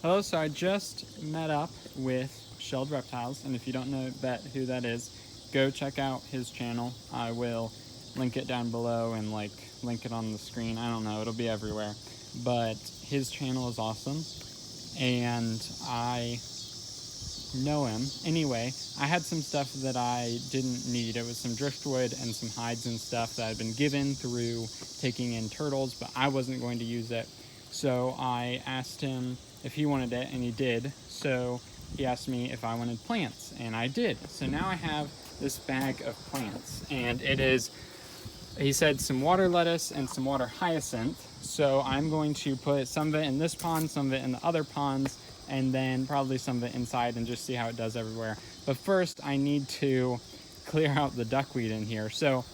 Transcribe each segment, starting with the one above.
Hello, so I just met up with Shelled Reptiles, and if you don't know who that is, go check out his channel. I will link it down below and link it on the screen. I don't know, it'll be everywhere. But his channel is awesome, and I know him. Anyway, I had some stuff that I didn't need. It was some driftwood and some hides and stuff that I'd been given through taking in turtles, but I wasn't going to use it. So I asked him if he wanted it, and he did. So he asked me if I wanted plants, and I did. So now I have this bag of plants, and it is, he said, some water lettuce and some water hyacinth. So I'm going to put some of it in this pond, some of it in the other ponds, and then probably some of it inside and just see how it does everywhere. But first I need to clear out the duckweed in here. So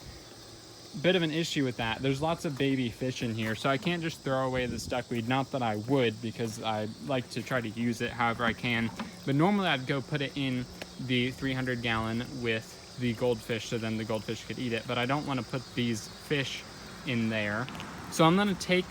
bit of an issue with that. There's lots of baby fish in here, so I can't just throw away this duckweed. Not that I would, because I like to try to use it however I can. But normally I'd go put it in the 300 gallon with the goldfish, so then the goldfish could eat it. But I don't want to put these fish in there. So I'm going to take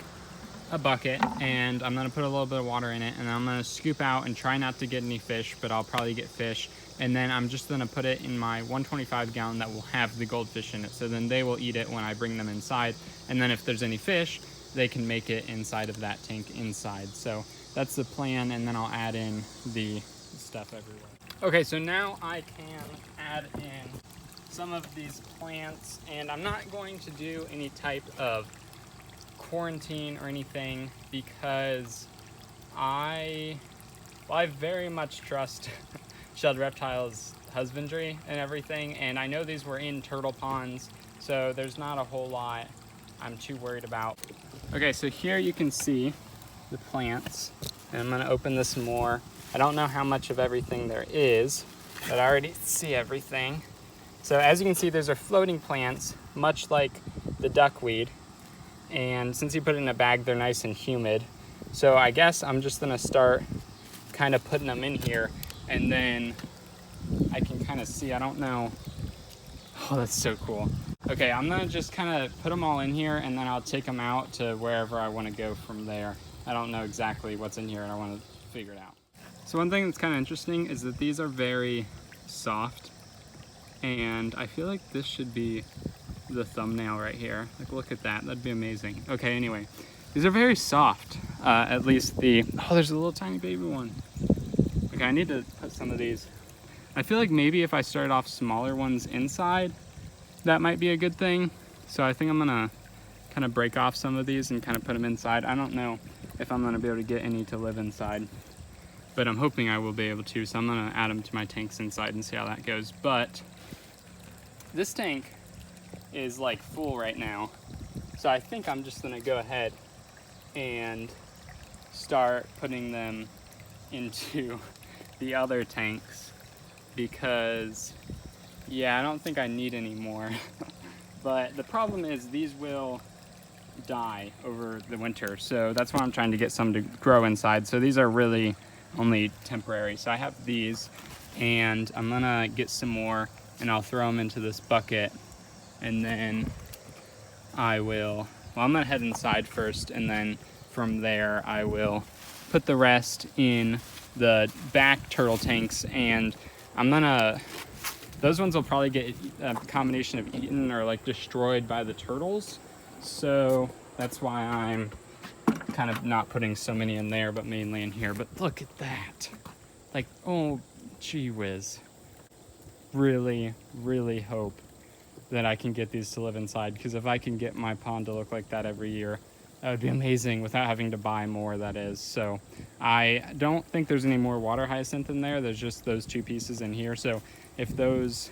a bucket and I'm going to put a little bit of water in it, and I'm going to scoop out and try not to get any fish, but I'll probably get fish. And then I'm just going to put it in my 125 gallon that will have the goldfish in it, so then they will eat it when I bring them inside. And then if there's any fish, they can make it inside of that tank inside. So that's the plan, and then I'll add in the stuff everywhere. Okay, so now I can add in some of these plants, and I'm not going to do any type of quarantine or anything because I very much trust Shelled Reptiles husbandry and everything, and I know these were in turtle ponds, so there's not a whole lot I'm too worried about. Okay, so here you can see the plants, and I'm gonna open this more. I don't know how much of everything there is, but I already see everything. So as you can see, those are floating plants, much like the duckweed. And since you put it in a bag, they're nice and humid. So I guess I'm just gonna start kind of putting them in here, and then I can kind of see, I don't know. Oh, that's so cool. Okay, I'm gonna just kind of put them all in here, and then I'll take them out to wherever I wanna go from there. I don't know exactly what's in here, and I wanna figure it out. So one thing that's kind of interesting is that these are very soft, and I feel like this should be the thumbnail right here. Like, look at that, that'd be amazing. Okay, anyway, these are very soft. At least oh, there's a little tiny baby one. Okay, I need to put some of these. I feel like maybe if I started off smaller ones inside, that might be a good thing. So I think I'm gonna kind of break off some of these and kind of put them inside. I don't know if I'm gonna be able to get any to live inside, but I'm hoping I will be able to. So I'm gonna add them to my tanks inside and see how that goes. But this tank is like full right now, so I think I'm just gonna go ahead and start putting them into the other tanks, because yeah, I don't think I need any more. But the problem is these will die over the winter, so that's why I'm trying to get some to grow inside. So these are really only temporary. So I have these, and I'm gonna get some more, and I'll throw them into this bucket. And then I will, well, I'm gonna head inside first, and then from there I will put the rest in the back turtle tanks, and I'm gonna, those ones will probably get a combination of eaten or like destroyed by the turtles. So that's why I'm kind of not putting so many in there, but mainly in here. But look at that. Like, oh, gee whiz. Really, really hope that I can get these to live inside, because if I can get my pond to look like that every year, that would be amazing, without having to buy more, that is. So I don't think there's any more water hyacinth in there. There's just those two pieces in here. So if those,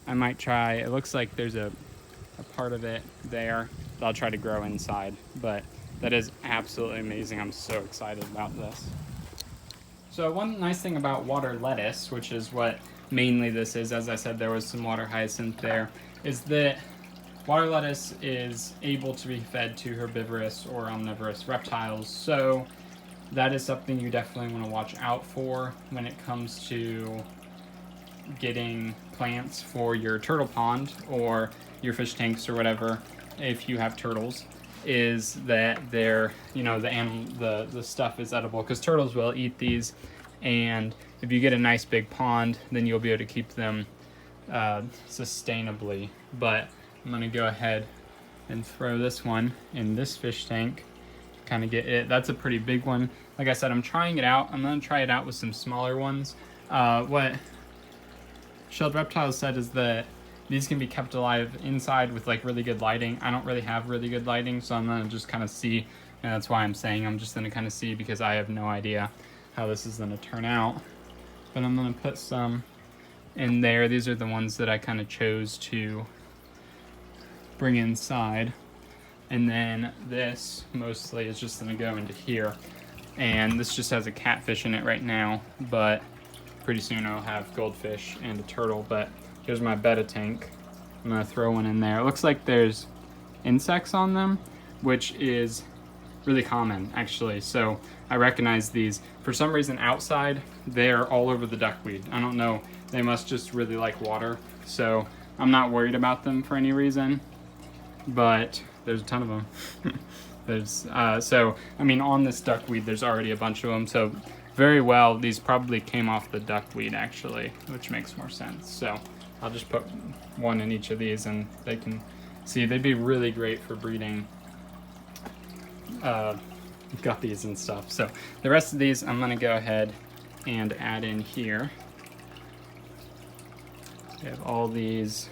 I might try, it looks like there's a part of it there that I'll try to grow inside. But that is absolutely amazing. I'm so excited about this. So one nice thing about water lettuce, which is what mainly this is, as I said, there was some water hyacinth there, is that water lettuce is able to be fed to herbivorous or omnivorous reptiles. So that is something you definitely want to watch out for when it comes to getting plants for your turtle pond or your fish tanks or whatever, if you have turtles. is that they're, you know, the stuff is edible, because turtles will eat these, and if you get a nice big pond, then you'll be able to keep them sustainably. But I'm gonna go ahead and throw this one in this fish tank, kind of get it. That's a pretty big one. Like I said, I'm trying it out. I'm gonna try it out with some smaller ones. What Shelled Reptiles said is that these can be kept alive inside with like really good lighting. I don't really have really good lighting, so I'm gonna just kind of see, and that's why I'm saying I'm just gonna kind of see, because I have no idea how this is gonna turn out. But I'm gonna put some in there. These are the ones that I kind of chose to bring inside. And then this mostly is just gonna go into here. And this just has a catfish in it right now, but pretty soon I'll have goldfish and a turtle. But here's my betta tank. I'm gonna throw one in there. It looks like there's insects on them, which is really common actually. So I recognize these. For some reason outside, they're all over the duckweed. I don't know, they must just really like water. So I'm not worried about them for any reason, but there's a ton of them. There's, so, I mean, on this duckweed, there's already a bunch of them. So very well, these probably came off the duckweed actually, which makes more sense. So I'll just put one in each of these, and they can see, they'd be really great for breeding guppies and stuff. So the rest of these, I'm gonna go ahead and add in here. We have all these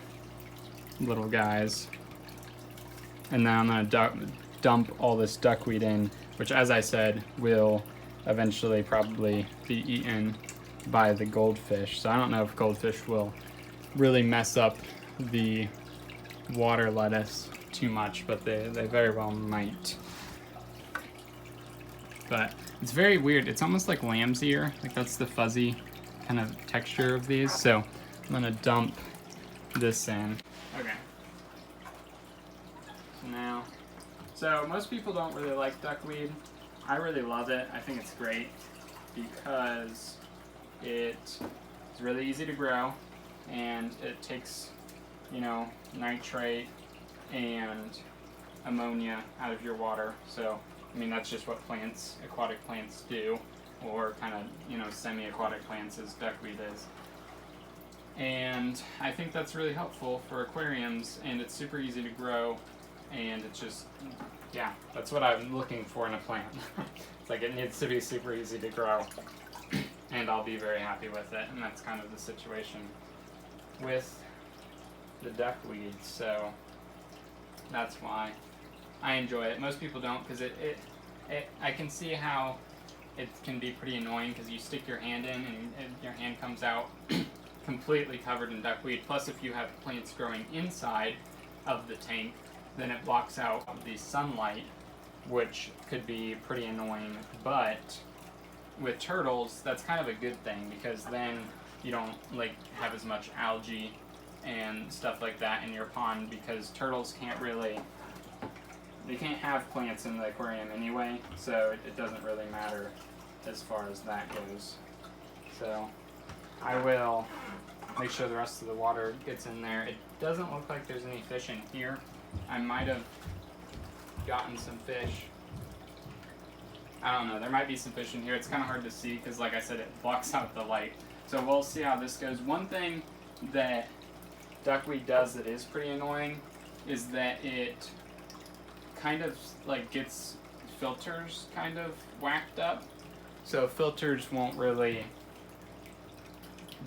little guys. And then I'm gonna dump all this duckweed in, which, as I said, will eventually probably be eaten by the goldfish. So I don't know if goldfish will really mess up the water lettuce too much, but they very well might. But it's very weird. It's almost like lamb's ear. Like, that's the fuzzy kind of texture of these. So I'm gonna dump this in. Okay. Now, so most people don't really like duckweed. I really love it. I think it's great because it's really easy to grow, and it takes, you know, nitrate and ammonia out of your water. So, I mean, that's just what plants, aquatic plants do, or kind of, you know, semi-aquatic plants as duckweed is. And I think that's really helpful for aquariums, and it's super easy to grow. And it's just, yeah, that's what I'm looking for in a plant. It's like, it needs to be super easy to grow, and I'll be very happy with it. And that's kind of the situation with the duckweed. So that's why I enjoy it. Most people don't, because I can see how it can be pretty annoying, because you stick your hand in and your hand comes out completely covered in duckweed. Plus, if you have plants growing inside of the tank, then it blocks out the sunlight, which could be pretty annoying. But with turtles, that's kind of a good thing, because then you don't like have as much algae and stuff like that in your pond, because turtles can't really, they can't have plants in the aquarium anyway, so it doesn't really matter as far as that goes. So I will make sure the rest of the water gets in there. It doesn't look like there's any fish in here. I might have gotten some fish. I don't know, there might be some fish in here. It's kind of hard to see because, like I said, it blocks out the light. So we'll see how this goes. One thing that duckweed does that is pretty annoying is that it kind of like gets filters kind of whacked up. So filters won't really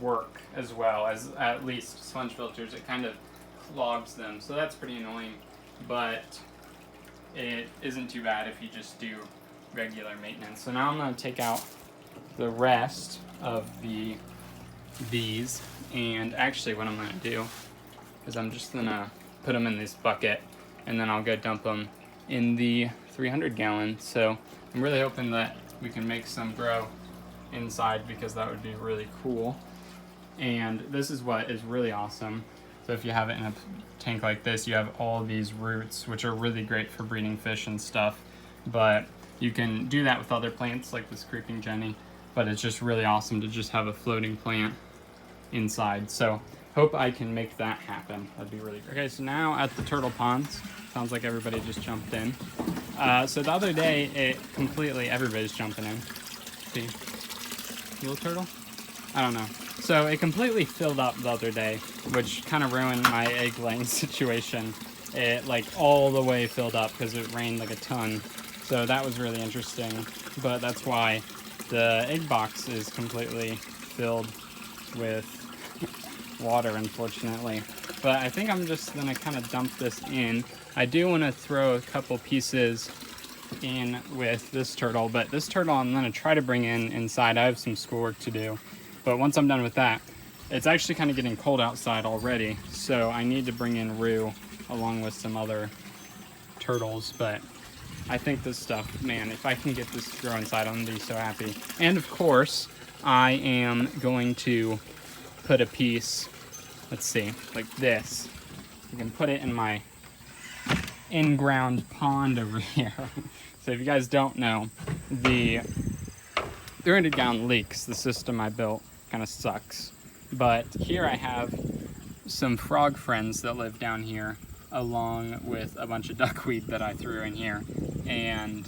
work as well as, at least sponge filters. It kind of clogs them, so that's pretty annoying, but it isn't too bad if you just do regular maintenance. So now I'm going to take out the rest of these, and actually what I'm going to do is I'm just going to put them in this bucket, and then I'll go dump them in the 300 gallon. So I'm really hoping that we can make some grow inside, because that would be really cool. And this is what is really awesome. So if you have it in a tank like this, you have all these roots, which are really great for breeding fish and stuff. But you can do that with other plants like this creeping Jenny. But it's just really awesome to just have a floating plant inside. So hope I can make that happen. That'd be really great. Okay, so now at the turtle ponds, Sounds like everybody just jumped in. So the other day, everybody's jumping in. See? Little turtle? I don't know. So it completely filled up the other day, which kind of ruined my egg laying situation. It like all the way filled up because it rained like a ton. So that was really interesting. But that's why the egg box is completely filled with water, unfortunately. But I think I'm just gonna kind of dump this in. I do want to throw a couple pieces in with this turtle, but this turtle I'm gonna try to bring in inside. I have some schoolwork to do, but once I'm done with that, it's actually kind of getting cold outside already, so I need to bring in Rue along with some other turtles. But I think this stuff, man, if I can get this to grow inside, I'm gonna be so happy. And of course, I am going to put a piece, let's see, like this. You can put it in my in-ground pond over here. So if you guys don't know, the 300-gallon leaks, the system I built, kind of sucks. But here I have some frog friends that live down here, along with a bunch of duckweed that I threw in here. And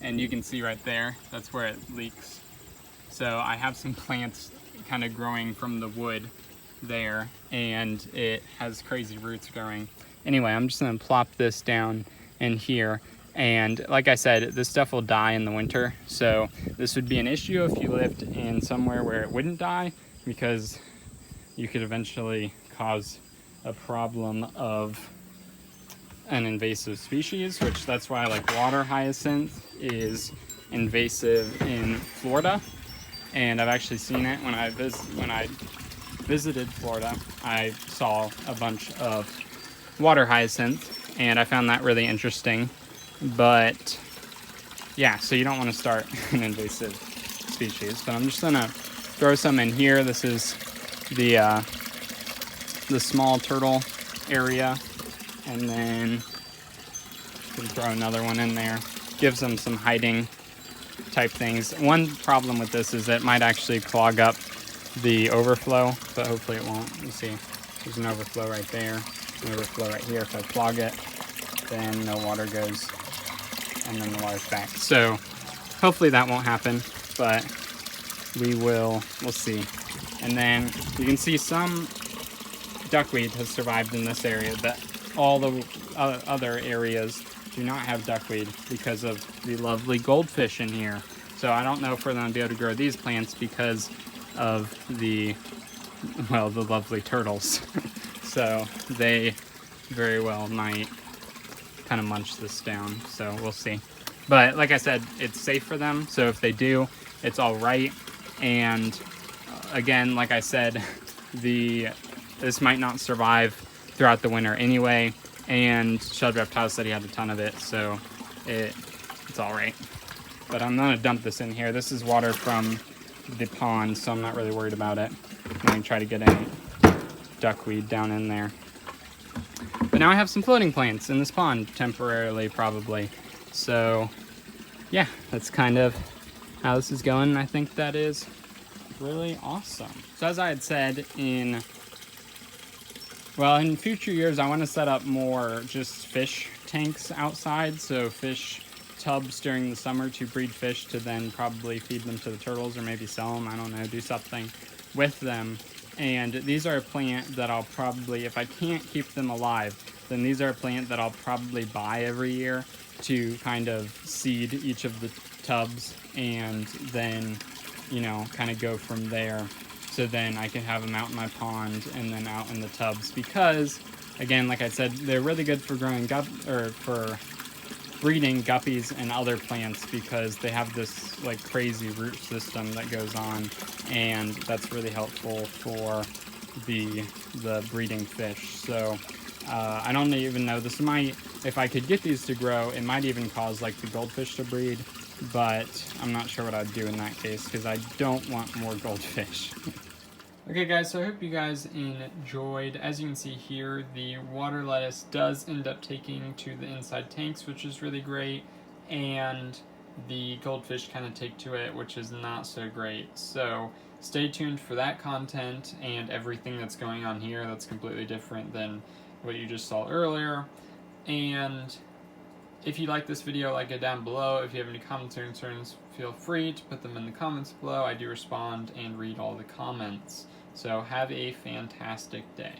you can see right there, that's where it leaks. So I have some plants kind of growing from the wood there, and it has crazy roots growing. Anyway, I'm just gonna plop this down in here. And like I said, this stuff will die in the winter. So this would be an issue if you lived in somewhere where it wouldn't die, because you could eventually cause a problem of an invasive species, which that's why like water hyacinth is invasive in Florida. And I've actually seen it when I visited Florida. I saw a bunch of water hyacinth, and I found that really interesting. But yeah, so you don't want to start an invasive species. But I'm just gonna throw some in here. This is the small turtle area, and then we can throw another one in there. Gives them some hiding type things. One problem with this is it might actually clog up the overflow, but hopefully it won't. You see, there's an overflow right there, an overflow right here. If I clog it, then no water goes, and then the water's back. So hopefully that won't happen, but we'll see. And then you can see some duckweed has survived in this area, but all the other areas do not have duckweed because of the lovely goldfish in here. So I don't know if we're going to be able to grow these plants because of the lovely turtles. So they very well might kind of munch this down, so we'll see. But like I said, it's safe for them, so if they do, it's all right. And again, like I said, this might not survive throughout the winter anyway, and Shelled Reptiles said he had a ton of it, so it's all right. But I'm gonna dump this in here. This is water from the pond, so I'm not really worried about it. I'm gonna try to get any duckweed down in there. But now I have some floating plants in this pond, temporarily probably. So yeah, that's kind of how this is going. I think that is really awesome. So as I had said, in future years, I want to set up more just fish tanks outside. So fish tubs during the summer to breed fish, to then probably feed them to the turtles, or maybe sell them, I don't know, do something with them. And these are a plant that I'll probably, if I can't keep them alive, then these are a plant that I'll probably buy every year to kind of seed each of the tubs, and then, you know, kind of go from there. So then I can have them out in my pond and then out in the tubs, because again, like I said, they're really good for growing for breeding guppies and other plants, because they have this like crazy root system that goes on, and that's really helpful for the breeding fish. So I don't even know, this might, if I could get these to grow, it might even cause like the goldfish to breed, but I'm not sure what I'd do in that case, because I don't want more goldfish. Okay guys, so I hope you guys enjoyed. As you can see here, the water lettuce does end up taking to the inside tanks, which is really great, and the goldfish kind of take to it, which is not so great. So stay tuned for that content and everything that's going on here that's completely different than what you just saw earlier. And if you like this video, like it down below. If you have any comments or concerns, feel free to put them in the comments below. I do respond and read all the comments. So have a fantastic day.